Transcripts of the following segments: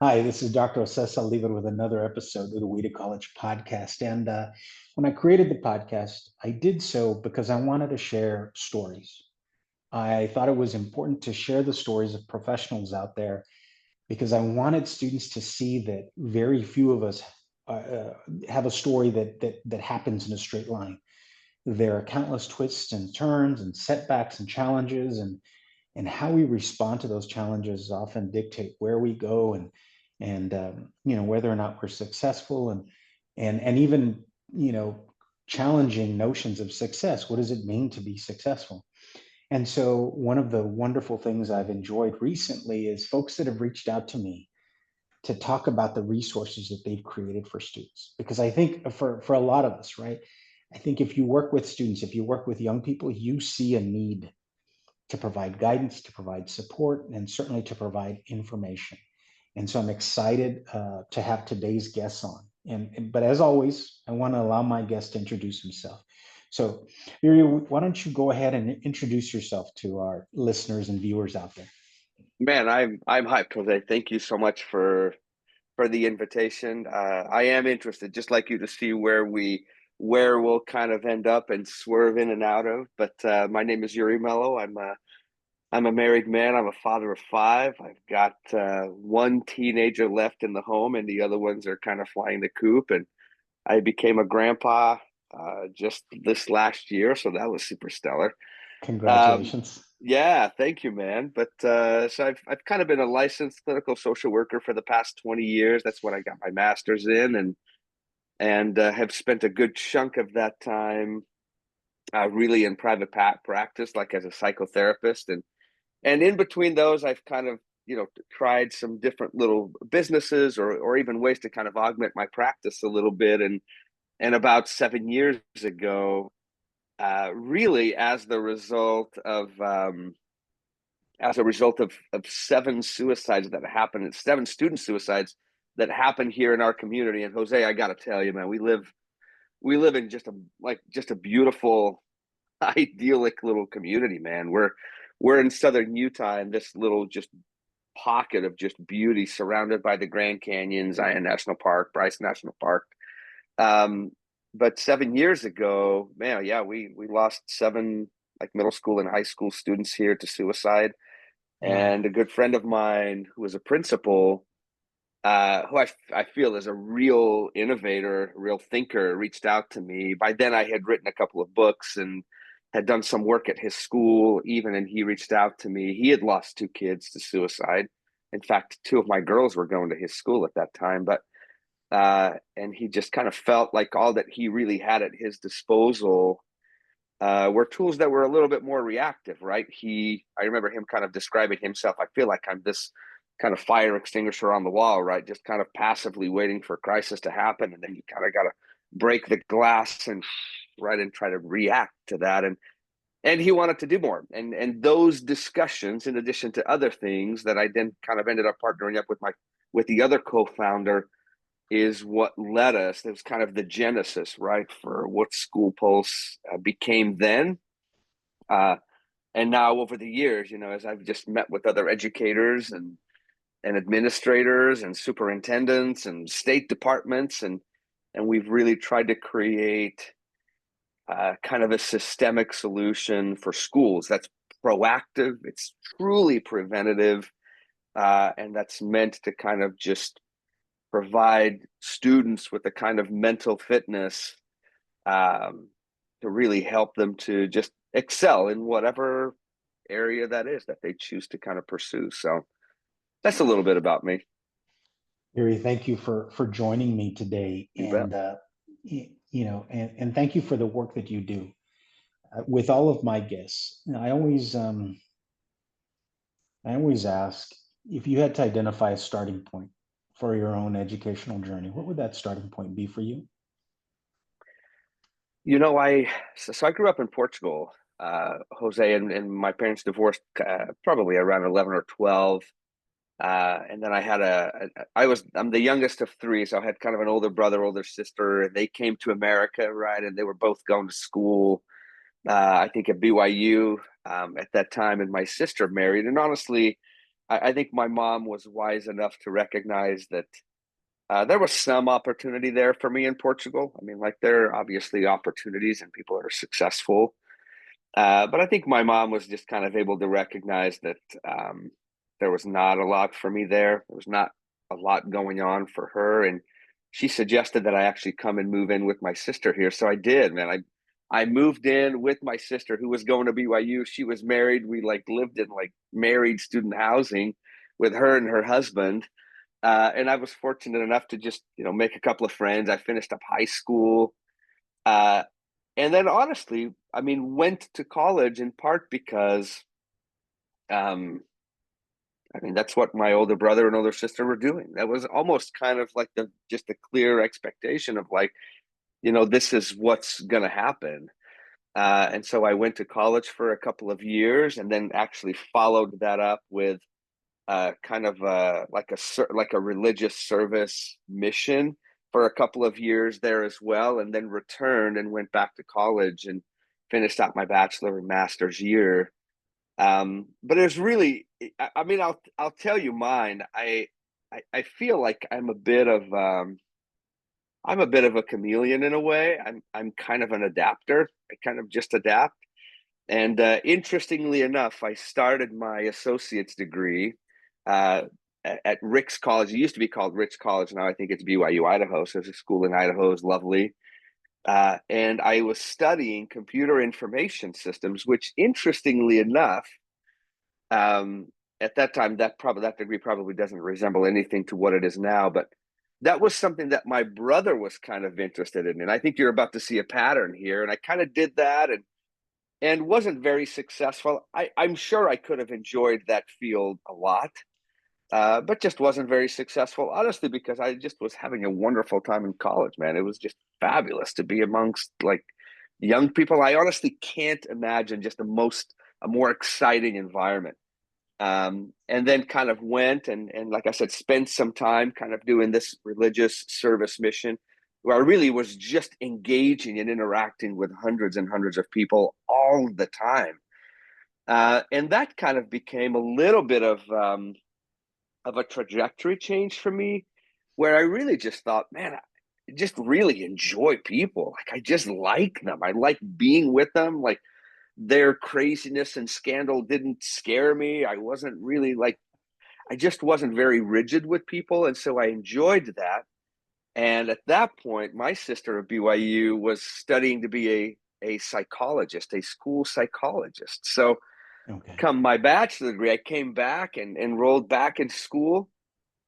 Hi, this is Dr. Osesa Leavitt with another episode of the We to College podcast. And when I created the podcast, I did so because I wanted to share stories. I thought it was important to share the stories of professionals out there because I wanted students to see that very few of us have a story that happens in a straight line. There are countless twists and turns and setbacks and challenges, and how we respond to those challenges often dictate where we go and whether or not we're successful and even challenging notions of success. What does it mean to be successful? And so one of the wonderful things I've enjoyed recently is folks that have reached out to me to talk about the resources that they've created for students. Because I think for a lot of us, right, I think if you work with students, if you work with young people, you see a need to provide guidance, to provide support, and certainly to provide information. And so I'm excited to have today's guests on. But as always, I want to allow my guest to introduce himself. So, Iuri, why don't you go ahead and introduce yourself to our listeners and viewers out there? Man, I'm hyped, Jose. Thank you so much for the invitation. I am interested, just like you, to see where we'll kind of end up and swerve in and out of. But my name is Iuri Melo. I'm a married man. I'm a father of five. I've got one teenager left in the home, and the other ones are kind of flying the coop. And I became a grandpa just this last year, so that was super stellar. Um, Congratulations. yeah, thank you, man. But so I've kind of been a licensed clinical social worker for the past 20 years. That's what I got my master's in, and have spent a good chunk of that time really in private practice, like as a psychotherapist, and in between those, I've kind of tried some different little businesses or even ways to kind of augment my practice a little bit. And about 7 years ago, really as a result of seven suicides that happened, seven student suicides that happened here in our community. And Jose, I got to tell you, man, we live in just a beautiful, idyllic little community, man. We're in southern Utah in this little just pocket of just beauty, surrounded by the Grand Canyon, Zion National Park, Bryce National Park. Um, but 7 years ago, man, yeah, we lost seven like middle school and high school students here to suicide. Wow. And a good friend of mine who was a principal, who I feel is a real innovator, a real thinker, reached out to me. By then, I had written a couple of books and had done some work at his school, even, and he reached out to me. He had lost two kids to suicide. In fact, two of my girls were going to his school at that time. But and he just kind of felt like all that he really had at his disposal were tools that were a little bit more reactive, right? I remember him kind of describing himself. I feel like I'm this kind of fire extinguisher on the wall, right? Just kind of passively waiting for a crisis to happen, and then you kind of got to break the glass and right and try to react to that. And he wanted to do more, and those discussions, in addition to other things that I then kind of ended up partnering up with the other co-founder, is what led us. That was kind of the genesis, right, for what SchoolPulse became then. Uh, and now over the years, as I've just met with other educators and administrators and superintendents and state departments, and we've really tried to create kind of a systemic solution for schools that's proactive, it's truly preventative, and that's meant to kind of just provide students with the kind of mental fitness um, to really help them to just excel in whatever area that is that they choose to kind of pursue. So that's a little bit about me. Iuri, thank you for joining me today. You bet. And thank you for the work that you do. With all of my guests, I always ask if you had to identify a starting point for your own educational journey, what would that starting point be for you? So I grew up in Portugal, Jose, and my parents divorced probably around 11 or 12. And then I'm the youngest of three, so I had kind of an older brother, older sister, and they came to America, right? And they were both going to school, I think at BYU at that time, and my sister married. And honestly, I think my mom was wise enough to recognize that there was some opportunity there for me in Portugal. I mean, like there are obviously opportunities and people that are successful. But I think my mom was just kind of able to recognize that there was not a lot for me there. There was not a lot going on for her. And she suggested that I actually come and move in with my sister here. So I did, man. I moved in with my sister who was going to BYU. She was married. We like lived in like married student housing with her and her husband. And I was fortunate enough to just, make a couple of friends. I finished up high school. Uh, and then honestly, I mean, went to college in part because, um, I mean, that's what my older brother and older sister were doing. That was almost kind of like just a clear expectation of like, this is what's going to happen. And so I went to college for a couple of years and then actually followed that up with kind of like a religious service mission for a couple of years there as well, and then returned and went back to college and finished out my bachelor and master's year. But it was really, I mean, I'll tell you mine. I feel like I'm a bit of a chameleon in a way. I'm kind of an adapter. I kind of just adapt. And interestingly enough, I started my associate's degree uh, at Rick's College. It used to be called Rick's College. Now I think it's BYU Idaho. So it's a school in Idaho. It's lovely. And I was studying computer information systems, which interestingly enough, um, at that time, that degree probably doesn't resemble anything to what it is now. But that was something that my brother was kind of interested in. And I think you're about to see a pattern here. And I kind of did that and wasn't very successful. I'm sure I could have enjoyed that field a lot, but just wasn't very successful, honestly, because I just was having a wonderful time in college, man. It was just fabulous to be amongst like young people. I honestly can't imagine just a more exciting environment. And then kind of went and like I said, spent some time kind of doing this religious service mission where I really was just engaging and interacting with hundreds and hundreds of people all the time. And that kind of became a little bit of a trajectory change for me where I really just thought, man, I just really enjoy people. Like I just like them. I like being with them. Like their craziness and scandal didn't scare me. I just wasn't very rigid with people. And so I enjoyed that. And at that point, my sister at BYU was studying to be a psychologist, a school psychologist. So Okay. come my bachelor degree, I came back and enrolled back in school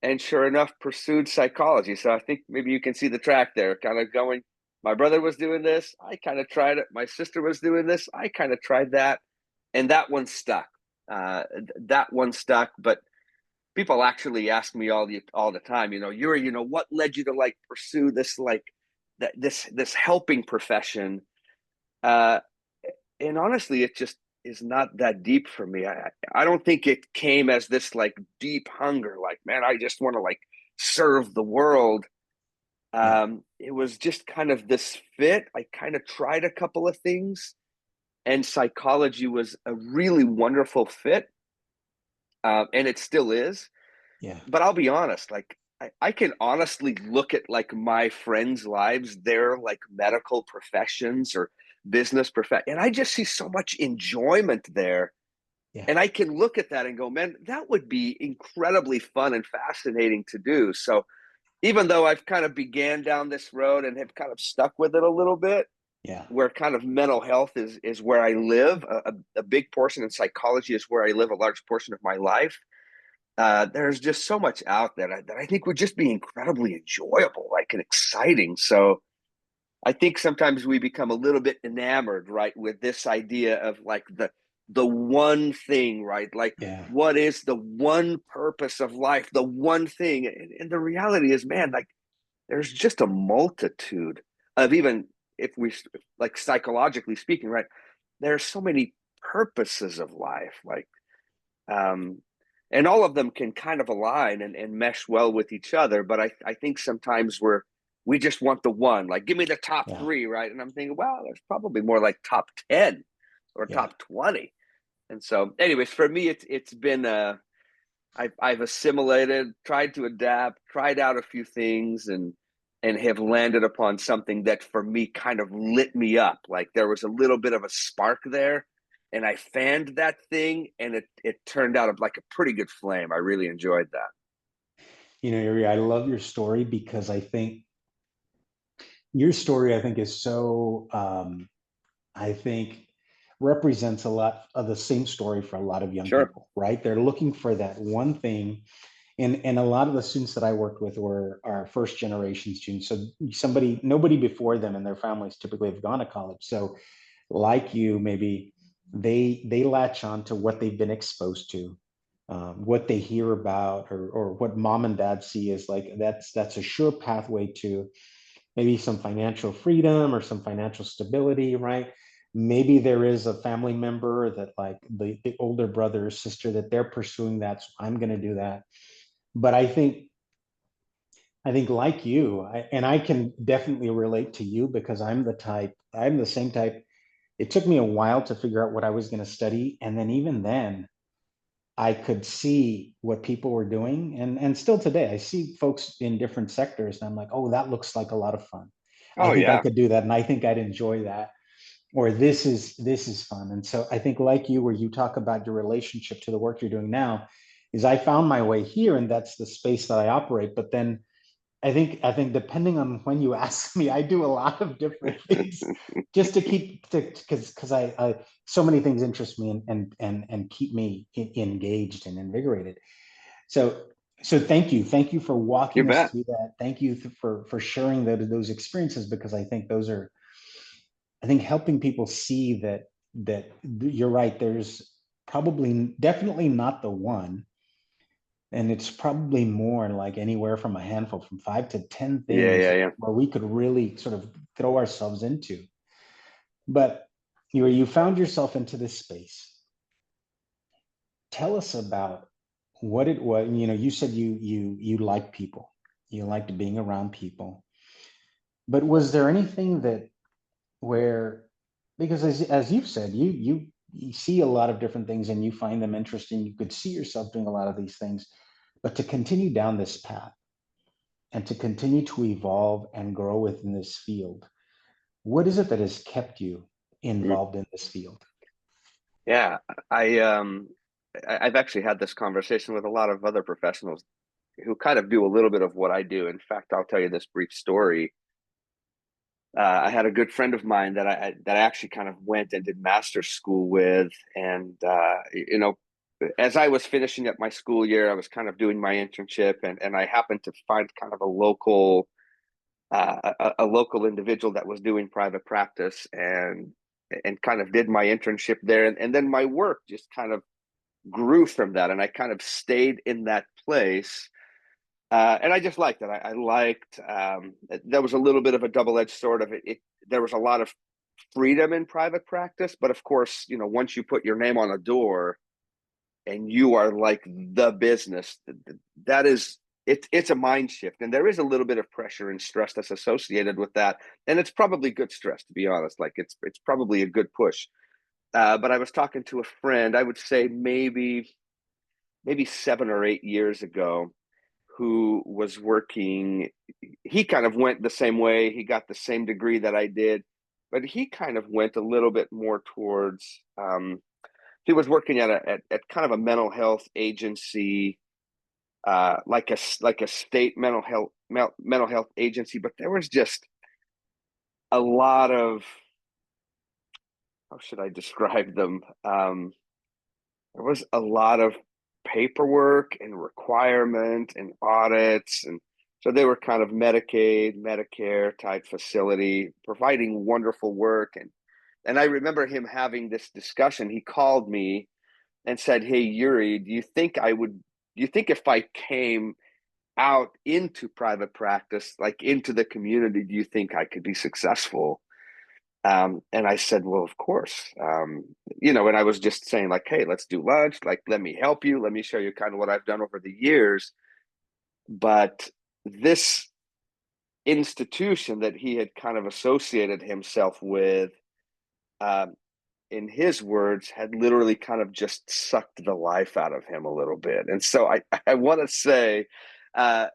and sure enough pursued psychology. So I think maybe you can see the track there, kind of going, my brother was doing this, I kind of tried it. My sister was doing this, I kind of tried that, and that one stuck. That one stuck. But people actually ask me all the time, Yuri, what led you to like pursue this like this helping profession? Uh, and honestly, it just is not that deep for me. I don't think it came as this like deep hunger, like, man, I just want to like serve the world. Yeah. It was just kind of this fit. I kind of tried a couple of things, and psychology was a really wonderful fit, and it still is. Yeah. But I'll be honest, like I can honestly look at like my friends' lives, their like medical professions or business profession, and I just see so much enjoyment there. Yeah. And I can look at that and go, man, that would be incredibly fun and fascinating to do. So even though I've kind of began down this road and have kind of stuck with it a little bit, Yeah. where kind of mental health is where I live, a big portion, and psychology is where I live a large portion of my life. There's just so much out there that I think would just be incredibly enjoyable, like and exciting. So I think sometimes we become a little bit enamored, right, with this idea of like the one thing, right? Like Yeah. what is the one purpose of life, the one thing? And the reality is, man, like there's just a multitude of even if we like psychologically speaking, right? There's so many purposes of life, like um, and all of them can kind of align and mesh well with each other. But I think sometimes we just want the one, like give me the top Yeah. three, right? And I'm thinking, wow, there's probably more like top 10 or Yeah. top 20. And so, anyways, for me, it's been I've assimilated, tried to adapt, tried out a few things, and have landed upon something that for me kind of lit me up. Like there was a little bit of a spark there, and I fanned that thing, and it turned out like a pretty good flame. I really enjoyed that. Iuri, I love your story because I think your story, I think, is so, I think, represents a lot of the same story for a lot of young Sure. people, right? They're looking for that one thing. And a lot of the students that I worked with were our first generation students. So nobody before them and their families typically have gone to college. So like you, maybe they latch on to what they've been exposed to, what they hear about, or what mom and dad see as like that's a sure pathway to maybe some financial freedom or some financial stability, right? Maybe there is a family member that like the older brother or sister that they're pursuing that, so I'm going to do that. But I think like you, and I can definitely relate to you because I'm the same type. It took me a while to figure out what I was going to study. And then even then, I could see what people were doing. And still today, I see folks in different sectors. And I'm like, oh, that looks like a lot of fun. I Oh think I yeah. could do that. And I think I'd enjoy that. Or this is fun. And so I think like you, where you talk about your relationship to the work you're doing now, is I found my way here and that's the space that I operate. But then I think depending on when you ask me, I do a lot of different things just to keep to because I so many things interest me and keep me engaged and invigorated. So so thank you for You walking us bet. through that. Thank you for sharing those experiences because I think those are I think helping people see that you're right. There's probably definitely not the one, and it's probably more like anywhere from a handful, from 5 to 10 Yeah, things yeah, yeah. where we could really sort of throw ourselves into. But you found yourself into this space. Tell us about what it was. You said you like people, you liked being around people. But was there anything that where because as you've said, you see a lot of different things and you find them interesting. You could see yourself doing a lot of these things, but to continue down this path and to continue to evolve and grow within this field, what is it that has kept you Mm. involved in this field? Yeah. I um I've actually had this conversation with a lot of other professionals who kind of do a little bit of what I do. In fact, I'll tell you this brief story. I had a good friend of mine that I actually kind of went and did master's school with, and as I was finishing up my school year, I was kind of doing my internship, and I happened to find kind of a local individual that was doing private practice, and kind of did my internship there, and then my work just kind of grew from that, and I kind of stayed in that place. And I just liked it. I liked there was a little bit of a double-edged sword of it. There was a lot of freedom in private practice, but of course, once you put your name on a door and you are like the business, that is it's a mind shift, and there is a little bit of pressure and stress that's associated with that, and it's probably good stress, to be honest. Like it's probably a good push. But I was talking to a friend, I would say maybe 7 or 8 years ago, who was working. He kind of went the same way. He got the same degree that I did, but he kind of went a little bit more towards. He was working at kind of a mental health agency, like a state mental health agency. But there was just a lot of, how should I describe them? There was a lot of paperwork and requirement and audits, and so they were kind of Medicaid, Medicare type facility, providing wonderful work. And I remember him having this discussion. He called me and said, "Hey, Iuri, do you think if I came out into private practice, like into the community, do you think I could be successful?" And I said, "Well, of course." And I was just saying, like, "Hey, let's do lunch. Like, let me help you. Let me show you kind of what I've done over the years." But this institution that he had kind of associated himself with, um, in his words, had literally kind of just sucked the life out of him a little bit. And so I want to say uh,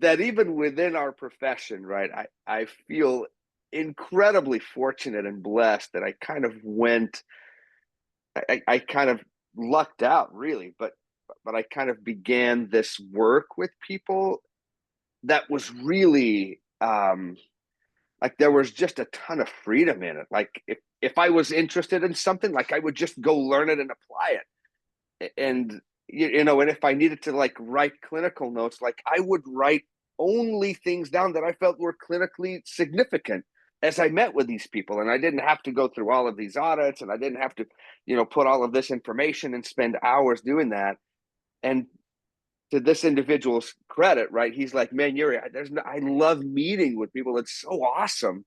that even within our profession, right, I feel incredibly fortunate and blessed that I kind of I kind of lucked out really, but I kind of began this work with people that was really like there was just a ton of freedom in it. Like if I was interested in something, like I would just go learn it and apply it. And you know, and if I needed to like write clinical notes, like I would write only things down that I felt were clinically significant as I met with these people. And I didn't have to go through all of these audits, and I didn't have to, you know, put all of this information and spend hours doing that. And to this individual's credit, right? He's like, man, Iuri, I love meeting with people. It's so awesome.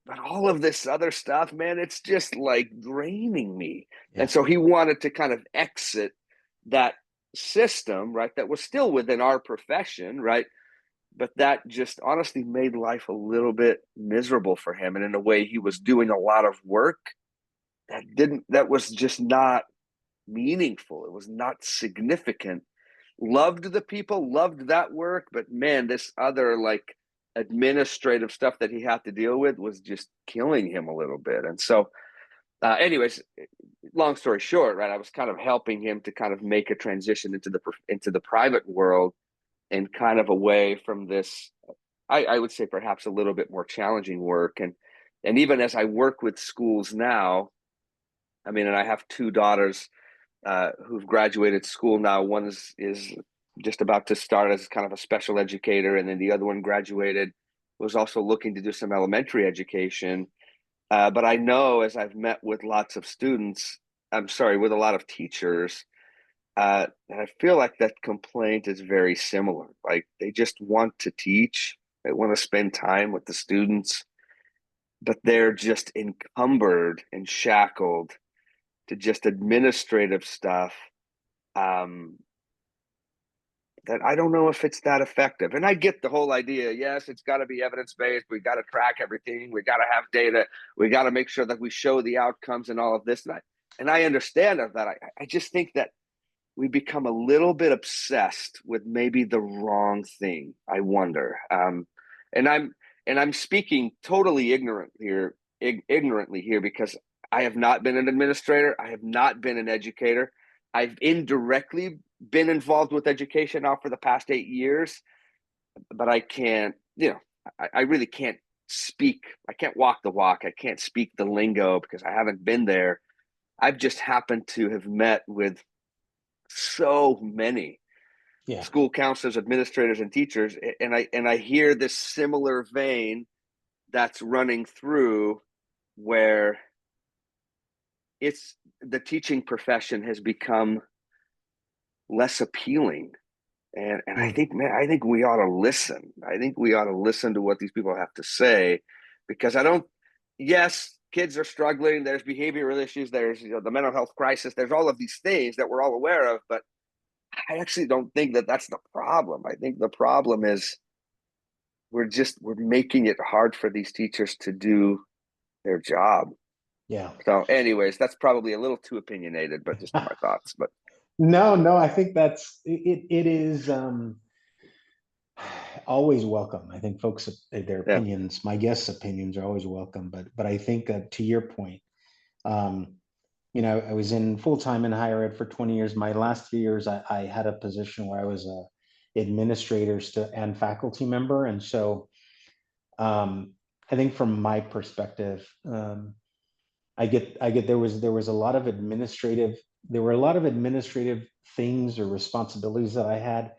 But all of this other stuff, man, it's just like draining me. And Yeah. so he wanted to kind of exit that system, right? That was still within our profession, right? But that just honestly made life a little bit miserable for him. And in a way, he was doing a lot of work that was just not meaningful. It was not significant. Loved the people, loved that work, but man, this other like administrative stuff that he had to deal with was just killing him a little bit. And so, anyways, long story short, right, I was kind of helping him to kind of make a transition into the private world and kind of away from this. I would say perhaps a little bit more challenging work, and even as I work with schools now, I mean, and I have two daughters who've graduated school now. One is just about to start as kind of a special educator, and then the other one graduated, was also looking to do some elementary education. But I know as I've met with lots of students, I'm sorry, with a lot of teachers, and I feel like that complaint is very similar. Like they just want to teach, they want to spend time with the students, but they're just encumbered and shackled to just administrative stuff um, that I don't know if it's that effective. And I get the whole idea. Yes, it's got to be evidence based. We got to track everything. We got to have data. We got to make sure that we show the outcomes and all of this. And I understand of that. I just think that we become a little bit obsessed with maybe the wrong thing. I wonder. And I'm speaking totally ignorantly here because I have not been an administrator. I have not been an educator. I've indirectly been involved with education now for the past 8 years, but I can't, you know, I really can't speak. I can't walk the walk. I can't speak the lingo because I haven't been there. I've just happened to have met with so many Yeah. school counselors, administrators, and teachers, and I hear this similar vein that's running through where it's the teaching profession has become less appealing. And I Mm. think, man, I think we ought to listen. I think we ought to listen to what these people have to say, because I don't. Yes, kids are struggling. There's behavioral issues. There's, you know, the mental health crisis. There's all of these things that we're all aware of. But I actually don't think that that's the problem. I think the problem is we're making it hard for these teachers to do their job. Yeah. So, anyways, that's probably a little too opinionated, but just my thoughts. But No, no, I think it is always welcome. I think folks, their yeah, opinions, my guests' opinions are always welcome. But I think to your point, um, you know, I was in full time in higher ed for 20 years. My last 3 years, I had a position where I was a administrator and faculty member, and so I think from my perspective, I get there was a lot of administrative there were a lot of administrative things or responsibilities that I had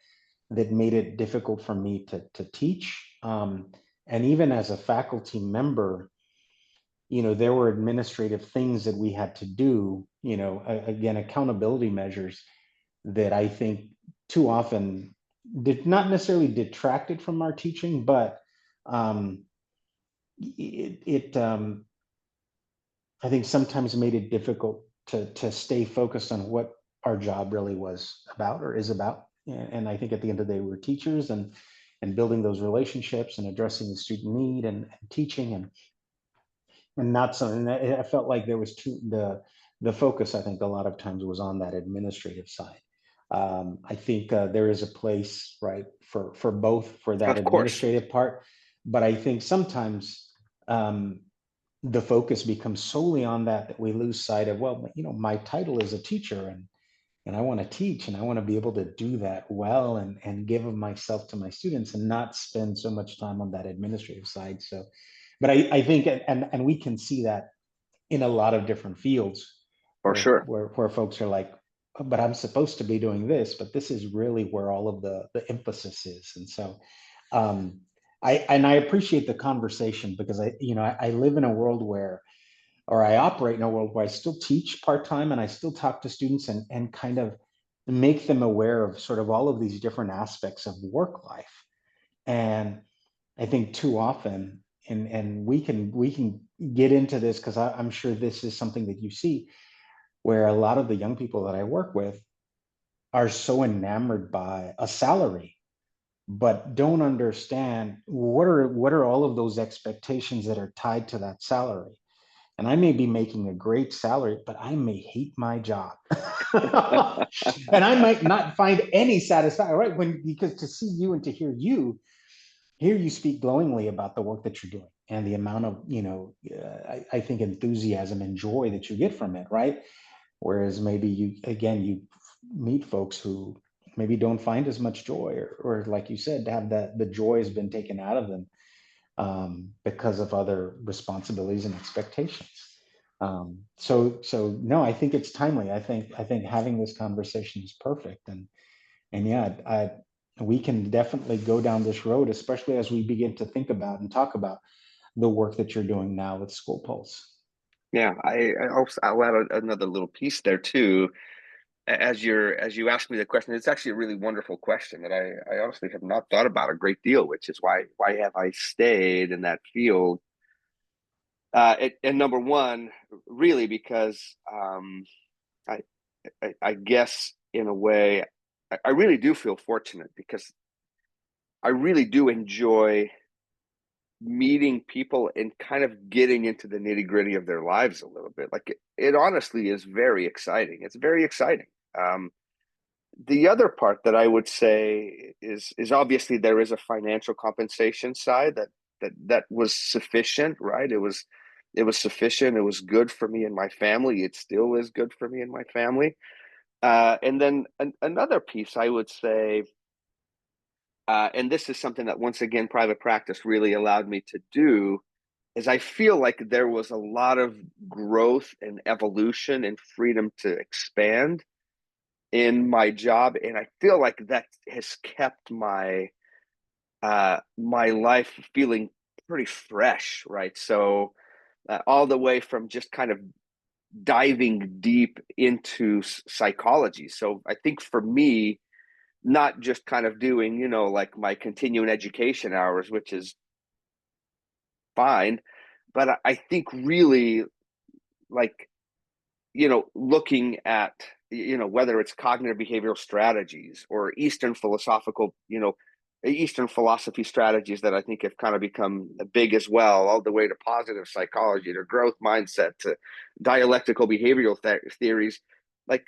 that made it difficult for me to teach. And even as a faculty member, you know, there were administrative things that we had to do, you know, again, accountability measures that I think too often did not necessarily detracted from our teaching, but um, it I think sometimes made it difficult to stay focused on what our job really was about or is about. And I think at the end of the day, we're teachers and building those relationships and addressing the student need and teaching. and not something that I felt like there was the focus, I think a lot of times was on that administrative side. I think there is a place, right, for both, for that Of course. administrative part, but I think sometimes um, the focus becomes solely on that we lose sight of, well, my title is a teacher, and I want to teach, and I want to be able to do that well, and give of myself to my students, and not spend so much time on that administrative side. So, but I think, and we can see that in a lot of different fields, For sure. where folks are like, "Oh, but I'm supposed to be doing this, but this is really where all of the emphasis is." And so, um, I appreciate the conversation, because I live in a world where, or I operate in a world where I still teach part-time, and I still talk to students, and kind of make them aware of sort of all of these different aspects of work life. And I think too often, and we can get into this, because I'm sure this is something that you see, where a lot of the young people that I work with are so enamored by a salary, but don't understand what are all of those expectations that are tied to that salary. And I may be making a great salary, but I may hate my job. And I might not find any satisfaction, right? Because to see you and to hear you speak glowingly about the work that you're doing, and the amount of, I think, enthusiasm and joy that you get from it, right? Whereas maybe you meet folks who maybe don't find as much joy, or like you said, have that the joy has been taken out of them, because of other responsibilities and expectations. So no, I think it's timely. I think having this conversation is perfect, and yeah, we can definitely go down this road, especially as we begin to think about and talk about the work that you're doing now with SchoolPulse. Yeah, I'll add another little piece there too. As you ask me the question, it's actually a really wonderful question that I honestly have not thought about a great deal, which is why have I stayed in that field? And number one, really because I, I guess in a way I really do feel fortunate, because I really do enjoy meeting people and kind of getting into the nitty gritty of their lives a little bit. Like it honestly is very exciting. It's very exciting. Um, the other part that I would say is obviously there is a financial compensation side that was sufficient, right? It was sufficient. It was good for me and my family. It still is good for me and my family. And then another piece I would say, and this is something that once again private practice really allowed me to do, is I feel like there was a lot of growth and evolution and freedom to expand in my job, and I feel like that has kept my life feeling pretty fresh, right? So all the way from just kind of diving deep into psychology. So I think for me, not just kind of doing, like my continuing education hours, which is fine, but I think really, like, looking at, whether it's cognitive behavioral strategies or Eastern philosophy strategies that I think have kind of become big as well, all the way to positive psychology, to growth mindset, to dialectical behavioral theories. Like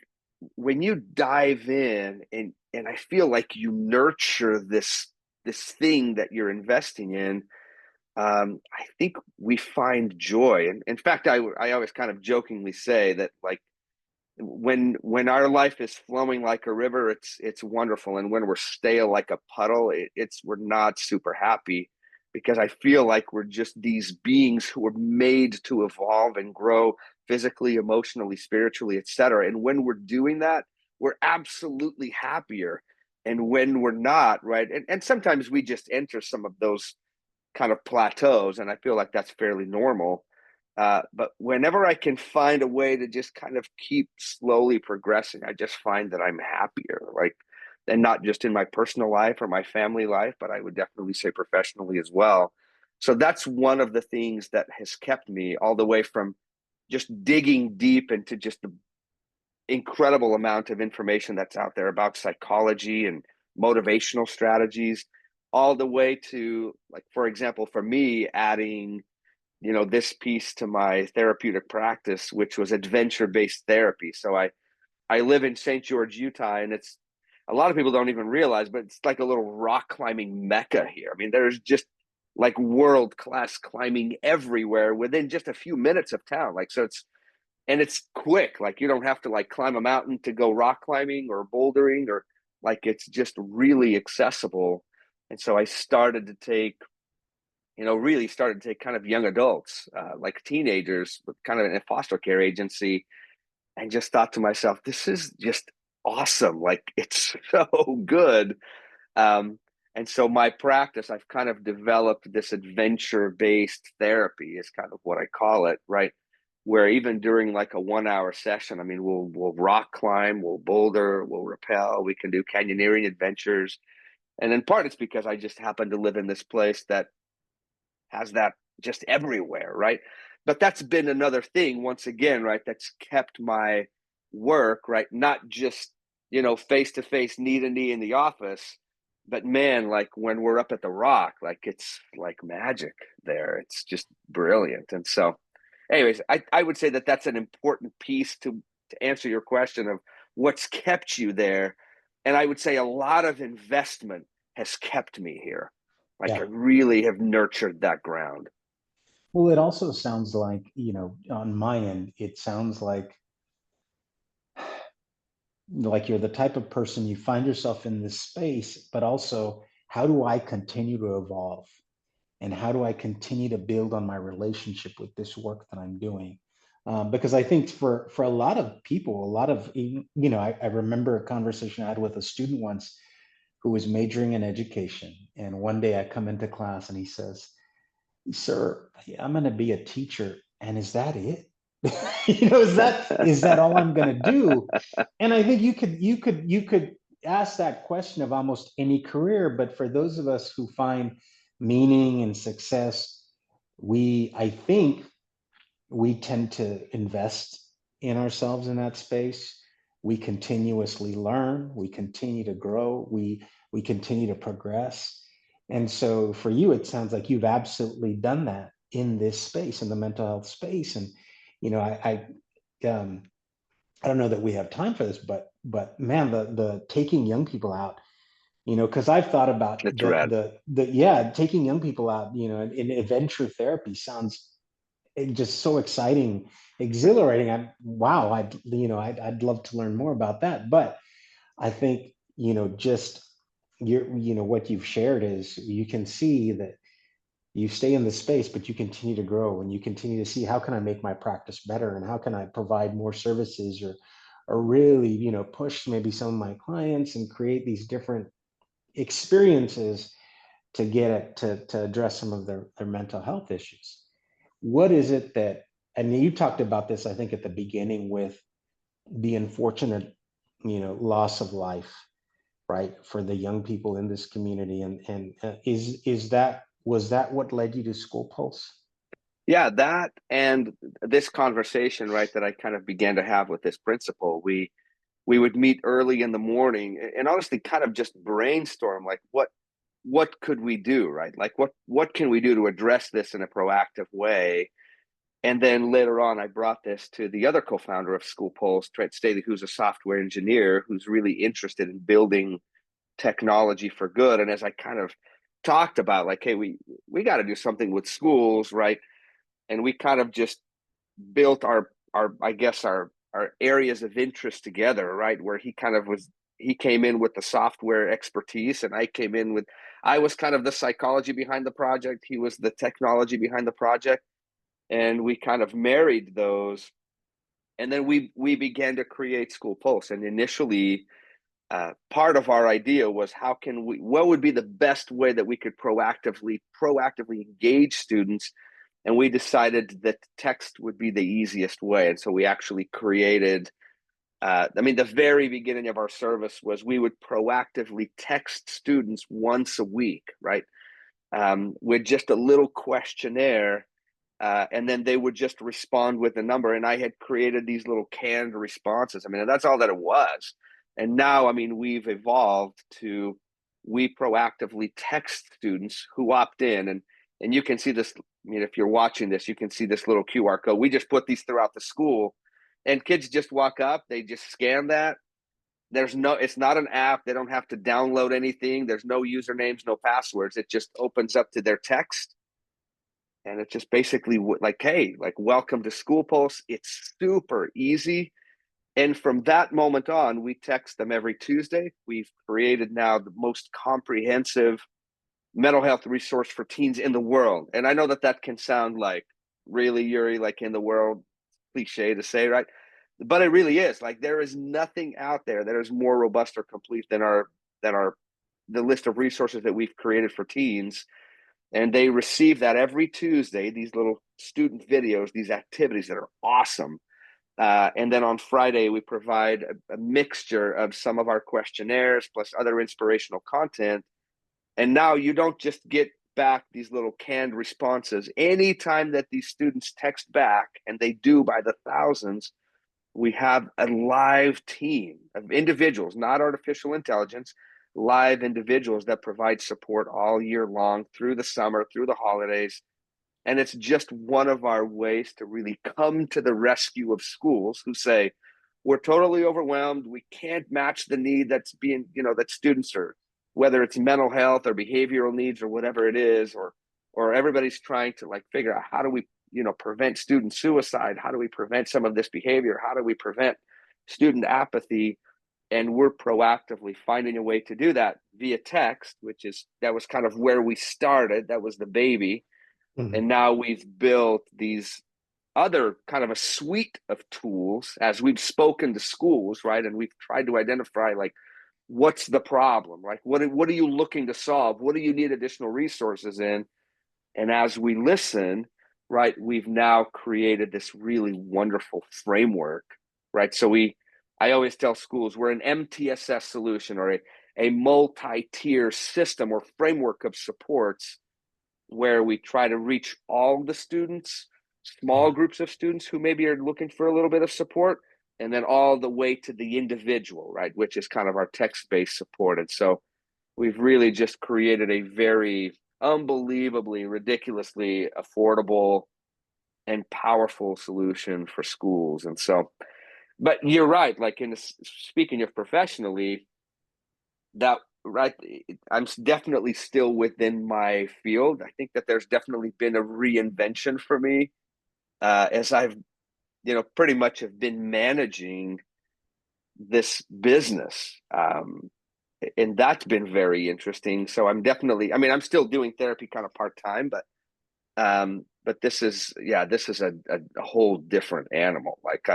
when you dive in, and I feel like you nurture this thing that you're investing in, I think we find joy. And in fact, I always kind of jokingly say that, like, when our life is flowing like a river, it's wonderful, and when we're stale like a puddle, we're not super happy, because I feel like we're just these beings who are made to evolve and grow physically, emotionally, spiritually, etc. And when we're doing that, we're absolutely happier. And when we're not, right, and sometimes we just enter some of those kind of plateaus, and I feel like that's fairly normal. But whenever I can find a way to just kind of keep slowly progressing, I just find that I'm happier. Like, and not just in my personal life or my family life, but I would definitely say professionally as well. So that's one of the things that has kept me, all the way from just digging deep into just the incredible amount of information that's out there about psychology and motivational strategies, all the way to, like, for example, for me, adding this piece to my therapeutic practice, which was adventure-based therapy. So I live in St. George, Utah, and it's a lot of people don't even realize, but it's like a little rock climbing mecca here. I mean, there's just like world-class climbing everywhere within just a few minutes of town. Like, so it's quick. Like, you don't have to like climb a mountain to go rock climbing or bouldering, or like, it's just really accessible. And so I started to take, really started to take kind of young adults, like teenagers, with kind of a foster care agency, and just thought to myself, this is just awesome. Like, it's so good. Um, and so my practice, I've kind of developed this adventure-based therapy is kind of what I call it, right? Where even during like a 1 hour session, I mean, we'll rock climb, we'll boulder, we'll rappel, we can do canyoneering adventures. And in part it's because I just happen to live in this place that has that just everywhere, right? But that's been another thing, once again, right? That's kept my work, right? Not just, face to face, knee to knee in the office, but man, like when we're up at the Rock, like it's like magic there. It's just brilliant. And so, anyways, I would say that that's an important piece to answer your question of what's kept you there. And I would say a lot of investment has kept me here. Like, I Yeah. really have nurtured that ground. Well, it also sounds like, on my end, it sounds like you're the type of person, you find yourself in this space, but also, how do I continue to evolve? And how do I continue to build on my relationship with this work that I'm doing? Because I think for a lot of people, a lot of, I remember a conversation I had with a student once who was majoring in education. And one day I come into class and he says, "Sir, I'm going to be a teacher. And is that it?" Is that all I'm going to do? And I think you could ask that question of almost any career, but for those of us who find meaning and success, I think we tend to invest in ourselves in that space. We continuously learn, we continue to grow, we continue to progress. And so for you, it sounds like you've absolutely done that in this space, in the mental health space. And I I don't know that we have time for this, but man, the taking young people out, because I've thought about It's rad. yeah, taking young people out, in adventure therapy sounds just so exciting, exhilarating. Wow, I'd love to learn more about that. But I think, just what you've shared is you can see that you stay in the space, but you continue to grow and you continue to see, how can I make my practice better and how can I provide more services, or really, push maybe some of my clients and create these different experiences to get it to address some of their mental health issues. What is it that, and you talked about this, I think, at the beginning with the unfortunate, loss of life, right, for the young people in this community, and is that was that what led you to School Pulse? Yeah, that and this conversation, right, that I kind of began to have with this principal. We would meet early in the morning and honestly kind of just brainstorm, like, what could we do, right? Like, what can we do to address this in a proactive way? And then later on, I brought this to the other co-founder of School Pulse, Trent Staley, who's a software engineer who's really interested in building technology for good. And as I kind of talked about, like, hey, we got to do something with schools, right? And we kind of just built our I guess our areas of interest together, right? Where he came in with the software expertise, and I was kind of the psychology behind the project. He was the technology behind the project, and we kind of married those. And then we began to create School Pulse. And initially, part of our idea was, what would be the best way that we could proactively engage students, and we decided that text would be the easiest way. And so we actually created, the very beginning of our service was we would proactively text students once a week, right? With just a little questionnaire, and then they would just respond with a number. And I had created these little canned responses. I mean, that's all that it was. And now, we've evolved to, we proactively text students who opt in, and you can see this I mean, if you're watching this, you can see this little QR code. We just put these throughout the school, and kids just walk up, they just scan that. It's not an app. They don't have to download anything. There's no usernames, no passwords. It just opens up to their text. And it's just basically like, hey, like, welcome to SchoolPulse. It's super easy. And from that moment on, we text them every Tuesday. We've created now the most comprehensive mental health resource for teens in the world. And I know that that can sound like, really, Iuri, like, in the world, cliche to say, right? But it really is. Like, there is nothing out there that is more robust or complete than our the list of resources that we've created for teens. And they receive that every Tuesday, these little student videos, these activities that are awesome. And then on Friday, we provide a mixture of some of our questionnaires plus other inspirational content. And now you don't just get back these little canned responses. Anytime that these students text back, and they do by the thousands, we have a live team of individuals, not artificial intelligence, live individuals that provide support all year long, through the summer, through the holidays. And it's just one of our ways to really come to the rescue of schools who say, we're totally overwhelmed. We can't match the need that's being, that students are, whether it's mental health or behavioral needs or whatever it is, or everybody's trying to, like, figure out, how do we, prevent student suicide? How do we prevent some of this behavior? How do we prevent student apathy? And we're proactively finding a way to do that via text, that was kind of where we started. That was the baby. Mhm. And now we've built these other kind of a suite of tools as we've spoken to schools, right? And we've tried to identify, like, what's the problem? Like, what are you looking to solve? What do you need additional resources in? And as we listen, right, we've now created this really wonderful framework, right? So I always tell schools we're an MTSS solution, or a multi-tier system or framework of supports, where we try to reach all the students, small Yeah. groups of students who maybe are looking for a little bit of support, and then all the way to the individual, right, which is kind of our text-based support. And so we've really just created a very unbelievably, ridiculously affordable and powerful solution for schools. And so, but you're right, like, speaking of professionally, that, right, I'm definitely still within my field. I think that there's definitely been a reinvention for me, as I've, pretty much have been managing this business. And that's been very interesting. So I'm definitely, I mean, I'm still doing therapy kind of part-time, but this is a whole different animal. Like,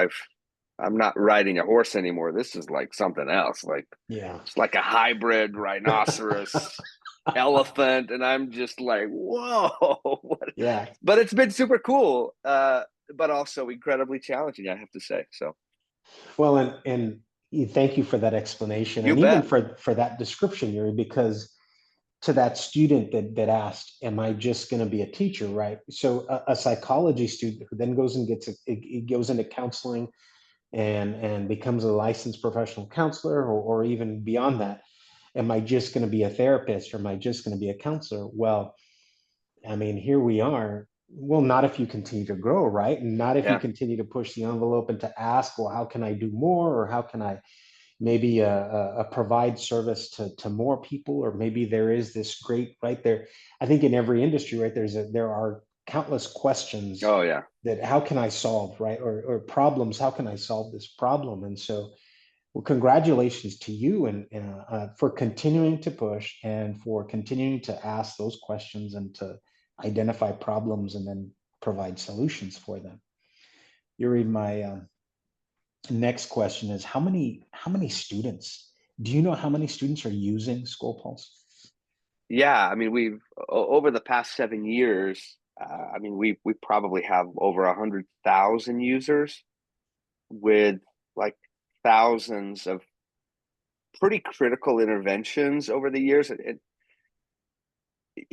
I'm not riding a horse anymore. This is like something else. Like, Yeah. it's like a hybrid rhinoceros elephant. And I'm just like, whoa. What? Yeah. But it's been super cool. But also incredibly challenging, I have to say. So Well, thank you for that explanation, you and even bet. for that description, Yuri, because to that student that asked, "Am I just going to be a teacher?" Right. So a psychology student who then goes and it goes into counseling and becomes a licensed professional counselor, or even beyond that. Am I just going to be a therapist, or am I just going to be a counselor? Well, I mean, here we are. Well, not if you continue to grow, right? And not if you Yeah. continue to push the envelope and to ask, well, how can I do more? Or how can I maybe provide service to more people? Or maybe there is this great, right there. I think in every industry, right, there are countless questions Oh, yeah. that how can I solve, right? Or problems, how can I solve this problem? And so, well, congratulations to you and for continuing to push and for continuing to ask those questions and to identify problems and then provide solutions for them. Yuri, my next question is how many students? Do you know how many students are using School Pulse? Yeah. I mean, over the past 7 years, I mean, we probably have over 100,000 users, with, like, thousands of pretty critical interventions over the years.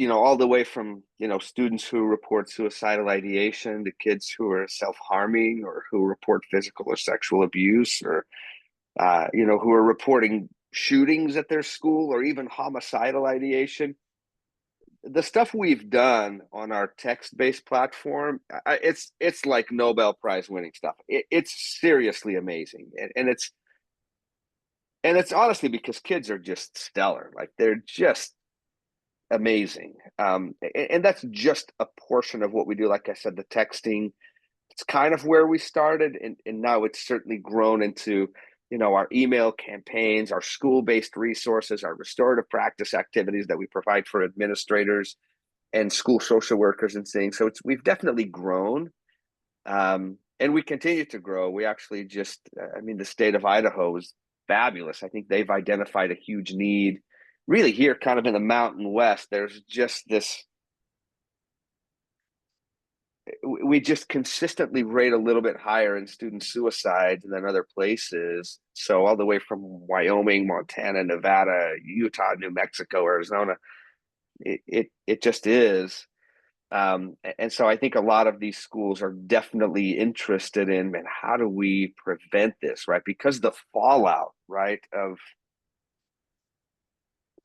All the way from, students who report suicidal ideation to kids who are self-harming or who report physical or sexual abuse, or, who are reporting shootings at their school or even homicidal ideation. the stuff we've done on our text-based platform, it's like Nobel Prize winning stuff. It's seriously amazing, and it's honestly because kids are just stellar. Like they're just amazing. And that's just a portion of what we do. Like I said, the texting, it's kind of where we started, and now it's certainly grown into, our email campaigns, our school-based resources, our restorative practice activities that we provide for administrators and school social workers and things. So we've definitely grown, and we continue to grow. We actually the state of Idaho is fabulous. I think they've identified a huge need, really here, kind of in the Mountain West. There's just this. We just consistently rate a little bit higher in student suicide than other places. So all the way from Wyoming, Montana, Nevada, Utah, New Mexico, Arizona, it just is. And so I think a lot of these schools are definitely interested in, man, how do we prevent this, right? Because the fallout, right, of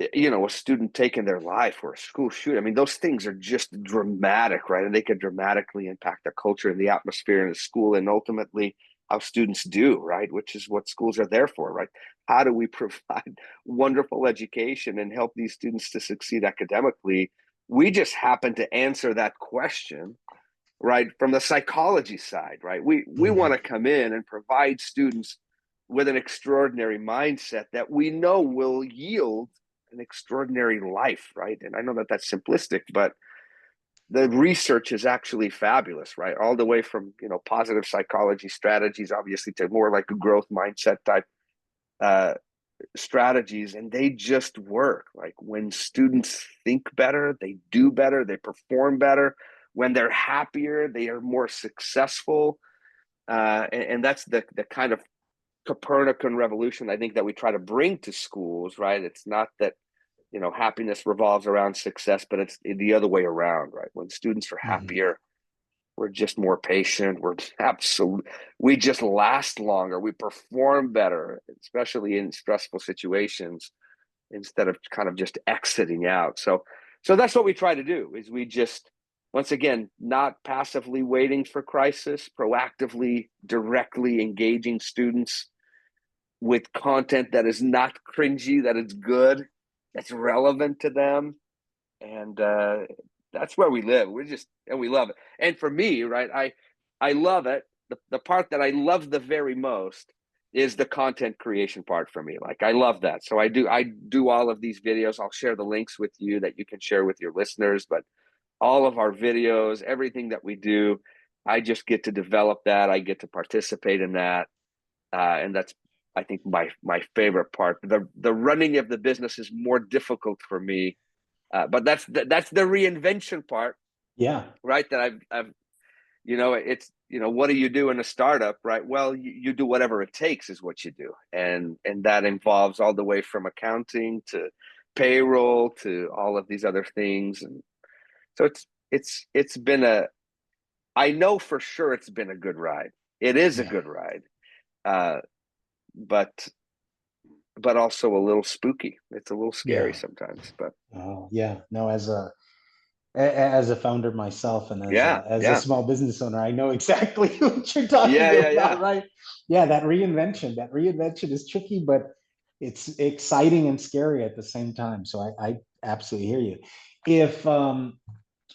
a student taking their life or a school shooting. I mean, those things are just dramatic, right? And they can dramatically impact the culture and the atmosphere in the school, and ultimately how students do, right? Which is what schools are there for, right? How do we provide wonderful education and help these students to succeed academically? We just happen to answer that question, right, from the psychology side, right? We want to come in and provide students with an extraordinary mindset that we know will yield an extraordinary life, right? And I know that that's simplistic, but the research is actually fabulous, right? All the way from positive psychology strategies, obviously, to more like a growth mindset type strategies, and they just work. Like when students think better, they do better, they perform better. When they're happier, they are more successful, and that's the kind of Copernican revolution, I think, that we try to bring to schools, right? It's not that, happiness revolves around success, but it's the other way around, right? When students are happier, we're just more patient. We just last longer. We perform better, especially in stressful situations, instead of kind of just exiting out. So that's what we try to do, is we just, once again, not passively waiting for crisis, proactively, directly engaging students with content that is not cringy, that is good, that's relevant to them. And that's where we live. And we love it. And for me, right, I love it. The part that I love the very most is the content creation part for me. Like I love that. So I do all of these videos. I'll share the links with you that you can share with your listeners, but all of our videos, everything that we do, I just get to develop that. I get to participate in that. And that's, I think, my favorite part. The running of the business is more difficult for me, but that's the reinvention part, Yeah. right? That I've it's what do you do in a startup, right? Well, you do whatever it takes is what you do, and that involves all the way from accounting to payroll to all of these other things, and so it's been I know for sure it's been a good ride. It is a Yeah. good ride, uh, but also a little spooky. It's a little scary Yeah. sometimes, but Oh, yeah. No, as a founder myself and as yeah, a yeah, small business owner, I know exactly what you're talking yeah. about, right? Yeah, that reinvention is tricky, but it's exciting and scary at the same time. So I absolutely hear you.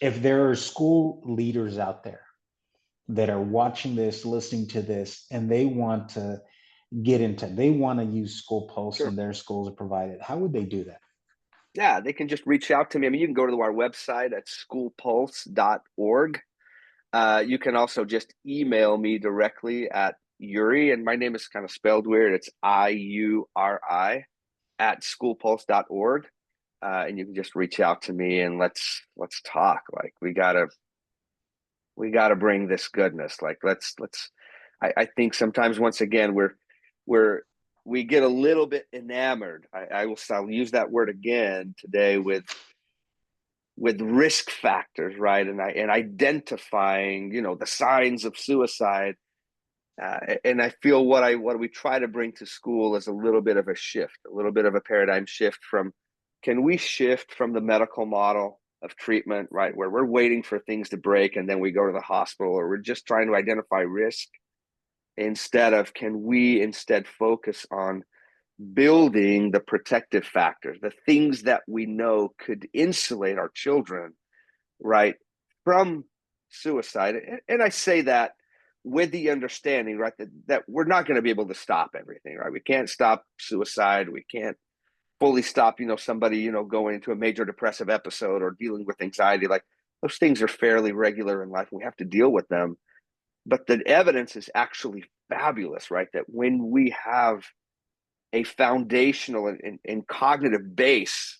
If there are school leaders out there that are watching this, listening to this, and they want to they want to use School Pulse in Sure. their schools or provide it, how would they do that? Yeah, they can just reach out to me. I mean, you can go to our website at schoolpulse.org. You can also just email me directly at Iuri, and my name is kind of spelled weird. It's Iuri at schoolpulse.org. And you can just reach out to me and let's talk. Like we gotta bring this goodness. Like let's I think sometimes, once again, we're we get a little bit enamored. I'll use that word again today with risk factors, right? And identifying, the signs of suicide. And I feel what we try to bring to school is a little bit of a shift, a little bit of a paradigm shift from, can we shift from the medical model of treatment, right? Where we're waiting for things to break and then we go to the hospital, or we're just trying to identify risk instead of, can we instead focus on building the protective factors, the things that we know could insulate our children, right, from suicide. And I say that with the understanding, right, that we're not going to be able to stop everything, right? We can't stop suicide. We can't fully stop, somebody, going into a major depressive episode or dealing with anxiety. Like, those things are fairly regular in life. We have to deal with them. But the evidence is actually fabulous, right? That when we have a foundational and cognitive base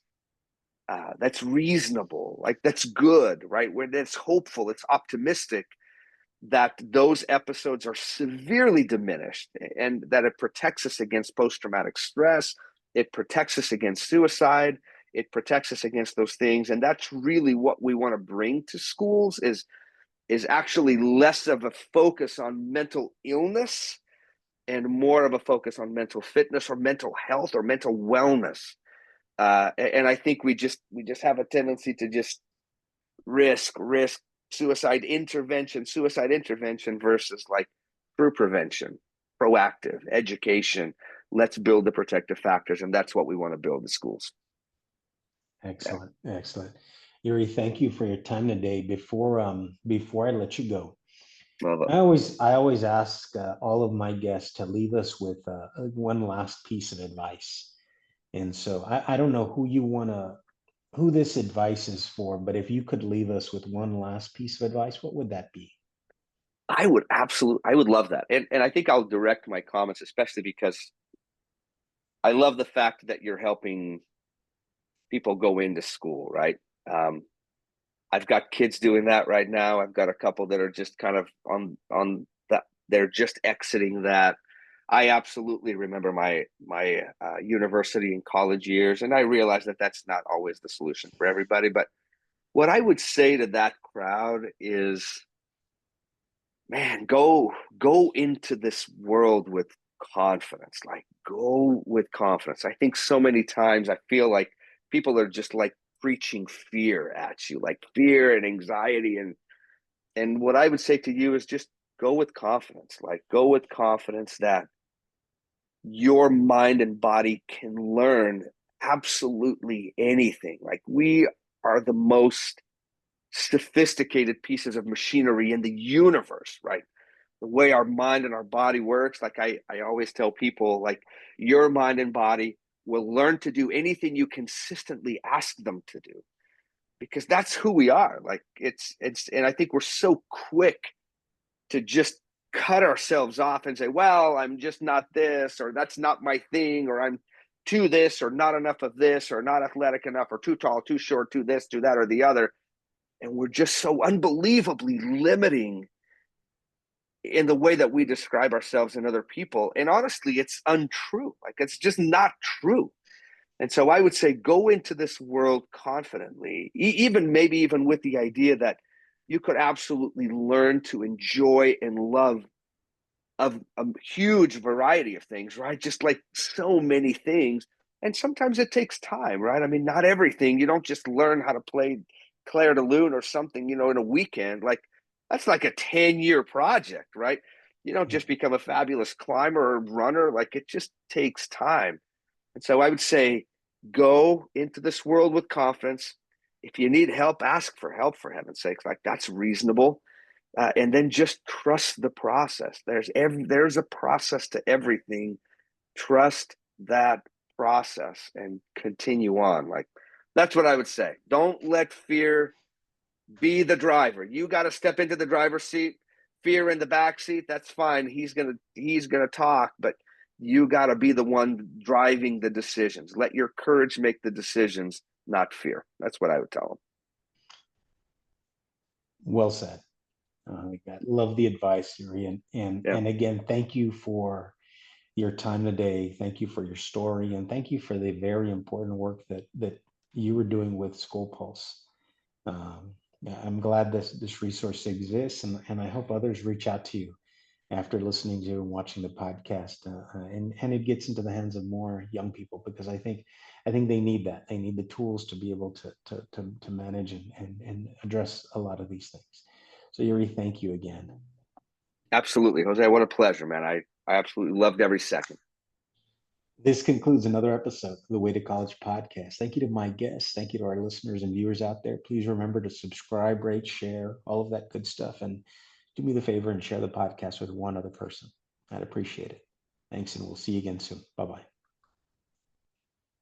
that's reasonable, like that's good, right? Where that's hopeful, it's optimistic, that those episodes are severely diminished, and that it protects us against post-traumatic stress. It protects us against suicide. It protects us against those things. And that's really what we want to bring to schools, is actually less of a focus on mental illness and more of a focus on mental fitness or mental health or mental wellness. And I think we just have a tendency to just risk suicide intervention versus like true prevention, proactive education. Let's build the protective factors, and that's what we want to build in schools. Excellent, excellent. Iuri, thank you for your time today. Before I let you go, I always ask all of my guests to leave us with one last piece of advice. And so I don't know who this advice is for, but if you could leave us with one last piece of advice, what would that be? I would love that. And I think I'll direct my comments, especially because I love the fact that you're helping people go into school, right? Um, I've got kids doing that right now. I've got a couple that are just kind of on that. They're just exiting that. I absolutely remember my university and college years, and I realize that that's not always the solution for everybody. But what I would say to that crowd is, man, go into this world with confidence. Like, go with confidence. I think so many times I feel like people are just like preaching fear at you, like fear and anxiety. And what I would say to you is just go with confidence. Like, go with confidence that your mind and body can learn absolutely anything. Like, we are the most sophisticated pieces of machinery in the universe, right? The way our mind and our body works. Like, I always tell people, like, your mind and body will learn to do anything you consistently ask them to do, because that's who we are. Like, and I think we're so quick to just cut ourselves off and say, well, I'm just not this, or that's not my thing, or I'm too this, or not enough of this, or not athletic enough, or too tall, too short, too this, too that, or the other. And we're just so unbelievably limiting in the way that we describe ourselves and other people. And honestly, it's untrue. Like, it's just not true. And so I would say go into this world confidently, even maybe even with the idea that you could absolutely learn to enjoy and love of a huge variety of things, right? Just like so many things. And sometimes it takes time, right? I mean, not everything. You don't just learn how to play Claire de Lune or something, in a weekend. Like, that's like a 10-year project, right? You don't just become a fabulous climber or runner. Like, it just takes time. And so I would say go into this world with confidence. If you need help, ask for help, for heaven's sakes. Like, that's reasonable. And then just trust the process. There's a process to everything. Trust that process and continue on. Like, that's what I would say. Don't let fear be the driver. You got to step into the driver's seat. Fear in the back seat. That's fine. He's gonna talk, but you got to be the one driving the decisions. Let your courage make the decisions, not fear. That's what I would tell them. Well said. I love the advice, Yuri. Yeah. And again, thank you for your time today. Thank you for your story, and thank you for the very important work that you were doing with SchoolPulse. Yeah, I'm glad this resource exists, and I hope others reach out to you after listening to and watching the podcast, and it gets into the hands of more young people, because I think they need that. They need the tools to be able to manage and address a lot of these things. So Yuri, thank you again. Absolutely, Jose. What a pleasure, man. I absolutely loved every second. This concludes another episode of the Way to College podcast. Thank you to my guests. Thank you to our listeners and viewers out there. Please remember to subscribe, rate, share, all of that good stuff. And do me the favor and share the podcast with one other person. I'd appreciate it. Thanks, and we'll see you again soon. Bye bye.